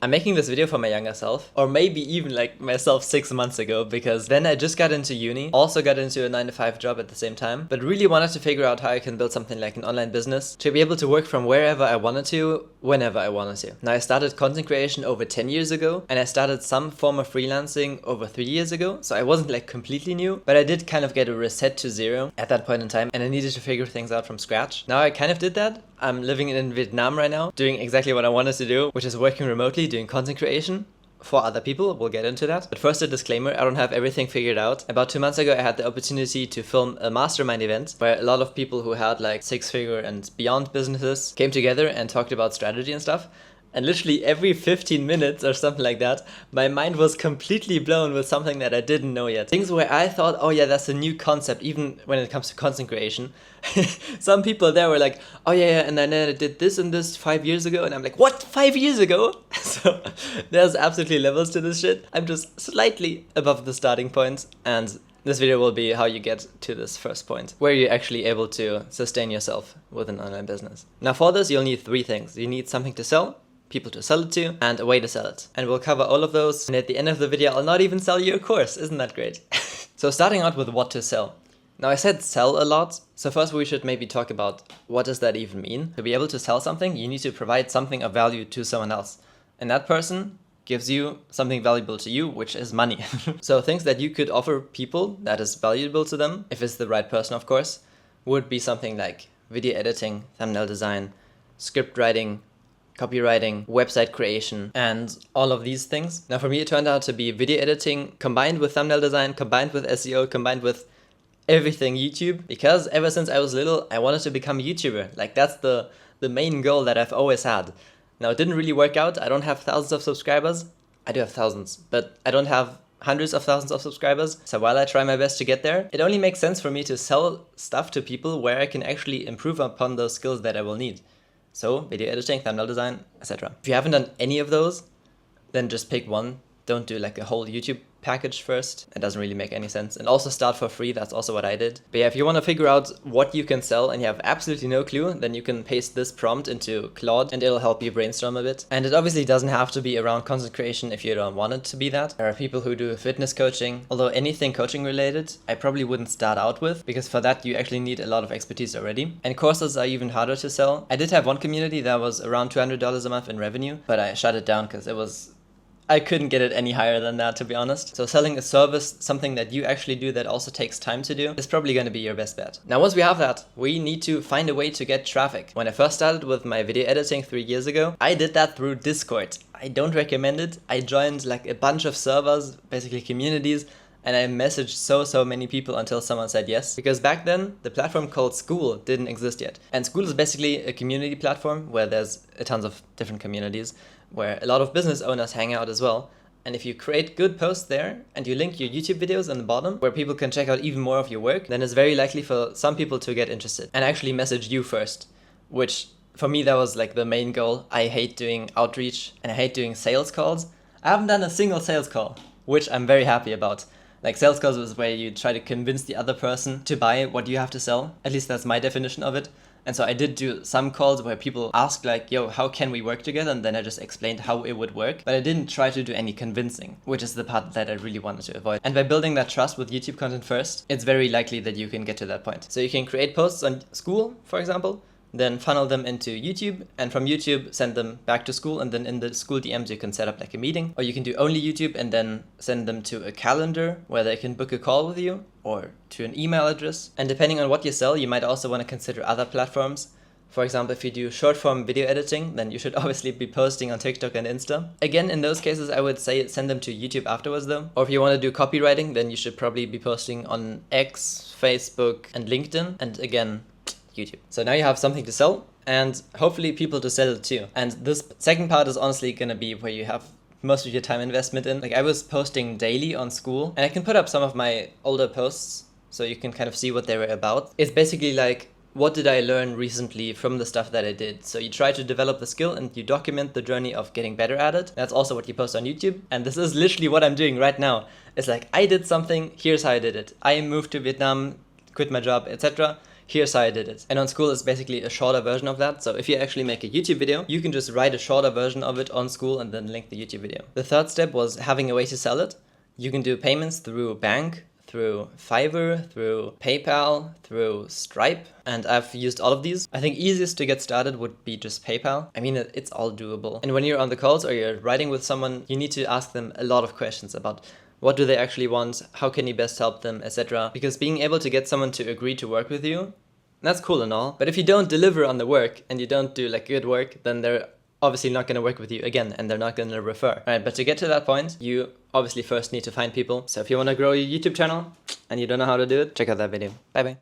I'm making this video for my younger self, or maybe even like myself 6 months ago, because then I just got into uni, also got into a 9-to-5 job at the same time, but really wanted to figure out how I can build something like an online business to be able to work from wherever I wanted to, whenever I wanted to. Now I started content creation over 10 years ago, and I started some form of freelancing over 3 years ago, so I wasn't like completely new, but I did kind of get a reset to zero at that point in time, and I needed to figure things out from scratch. Now I kind of did that. I'm living in Vietnam right now, doing exactly what I wanted to do, which is working remotely, doing content creation for other people. We'll get into that. But first, a disclaimer, I don't have everything figured out. About 2 months ago, I had the opportunity to film a mastermind event where a lot of people who had like 6-figure and beyond businesses came together and talked about strategy and stuff. And literally every 15 minutes or something like that, my mind was completely blown with something that I didn't know yet. Things where I thought, oh yeah, that's a new concept, even when it comes to content creation. Some people there were like, oh yeah, and then I did this and this 5 years ago. And I'm like, what, 5 years ago? So there's absolutely levels to this shit. I'm just slightly above the starting point. And this video will be how you get to this first point, where you're actually able to sustain yourself with an online business. Now for this, you'll need 3 things. You need something to sell, people to sell it to, and a way to sell it. And we'll cover all of those. And at the end of the video, I'll not even sell you a course. Isn't that great? So starting out with what to sell. Now I said sell a lot. So first we should maybe talk about what does that even mean? To be able to sell something, you need to provide something of value to someone else. And that person gives you something valuable to you, which is money. So things that you could offer people that is valuable to them, if it's the right person, of course, would be something like video editing, thumbnail design, script writing, copywriting, website creation, and all of these things. Now for me, it turned out to be video editing combined with thumbnail design, combined with SEO, combined with everything YouTube, because ever since I was little, I wanted to become a YouTuber. Like that's the main goal that I've always had. Now it didn't really work out. I don't have thousands of subscribers. I do have thousands, but I don't have hundreds of thousands of subscribers. So while I try my best to get there, it only makes sense for me to sell stuff to people where I can actually improve upon those skills that I will need. So video editing, thumbnail design, etc. If you haven't done any of those, then just pick one. Don't do like a whole YouTube package first. It doesn't really make any sense. And also start for free. That's also what I did. But yeah, if you want to figure out what you can sell and you have absolutely no clue, then you can paste this prompt into Claude and it'll help you brainstorm a bit. And it obviously doesn't have to be around content creation if you don't want it to be that. There are people who do fitness coaching. Although anything coaching related, I probably wouldn't start out with, because for that you actually need a lot of expertise already. And courses are even harder to sell. I did have one community that was around $200 a month in revenue, but I shut it down because I couldn't get it any higher than that, to be honest. So selling a service, something that you actually do that also takes time to do, is probably going to be your best bet. Now, once we have that, we need to find a way to get traffic. When I first started with my video editing 3 years ago, I did that through Discord. I don't recommend it. I joined like a bunch of servers, basically communities, and I messaged so many people until someone said yes. Because back then, the platform called School didn't exist yet. And School is basically a community platform where there's tons of different communities, where a lot of business owners hang out as well. And if you create good posts there and you link your YouTube videos on the bottom where people can check out even more of your work, then it's very likely for some people to get interested and actually message you first, which for me, that was like the main goal. I hate doing outreach and I hate doing sales calls. I haven't done a single sales call, which I'm very happy about. Like sales calls is where you try to convince the other person to buy what you have to sell. At least that's my definition of it. And so I did do some calls where people asked like, yo, how can we work together? And then I just explained how it would work. But I didn't try to do any convincing, which is the part that I really wanted to avoid. And by building that trust with YouTube content first, it's very likely that you can get to that point. So you can create posts on School, for example, then funnel them into YouTube, and from YouTube send them back to School, and then in the School DMs you can set up like a meeting, or you can do only YouTube and then send them to a calendar where they can book a call with you, or to an email address. And depending on what you sell, you might also want to consider other platforms. For example, if you do short form video editing, then you should obviously be posting on TikTok and Insta. Again, in those cases, I would say send them to YouTube afterwards though. Or if you want to do copywriting, then you should probably be posting on X, Facebook, and LinkedIn. And again, YouTube. So now you have something to sell and hopefully people to sell it to. And this second part is honestly going to be where you have most of your time investment in. Like I was posting daily on School, and I can put up some of my older posts so you can kind of see what they were about. It's basically like, what did I learn recently from the stuff that I did? So you try to develop the skill and you document the journey of getting better at it. That's also what you post on YouTube. And this is literally what I'm doing right now. It's like, I did something, here's how I did it. I moved to Vietnam, quit my job, etc. Here's how I did it. And on School is basically a shorter version of that. So if you actually make a YouTube video, you can just write a shorter version of it on School and then link the YouTube video. The third step was having a way to sell it. You can do payments through bank, through Fiverr, through PayPal, through Stripe, and I've used all of these. I think easiest to get started would be just PayPal. I mean, it's all doable. And when you're on the calls or you're writing with someone, you need to ask them a lot of questions about what do they actually want, how can you best help them, etc. Because being able to get someone to agree to work with you, that's cool and all. But if you don't deliver on the work and you don't do like good work, then they're obviously not going to work with you again and they're not going to refer. All right, but to get to that point, you obviously first need to find people. So if you want to grow your YouTube channel and you don't know how to do it, check out that video. Bye bye.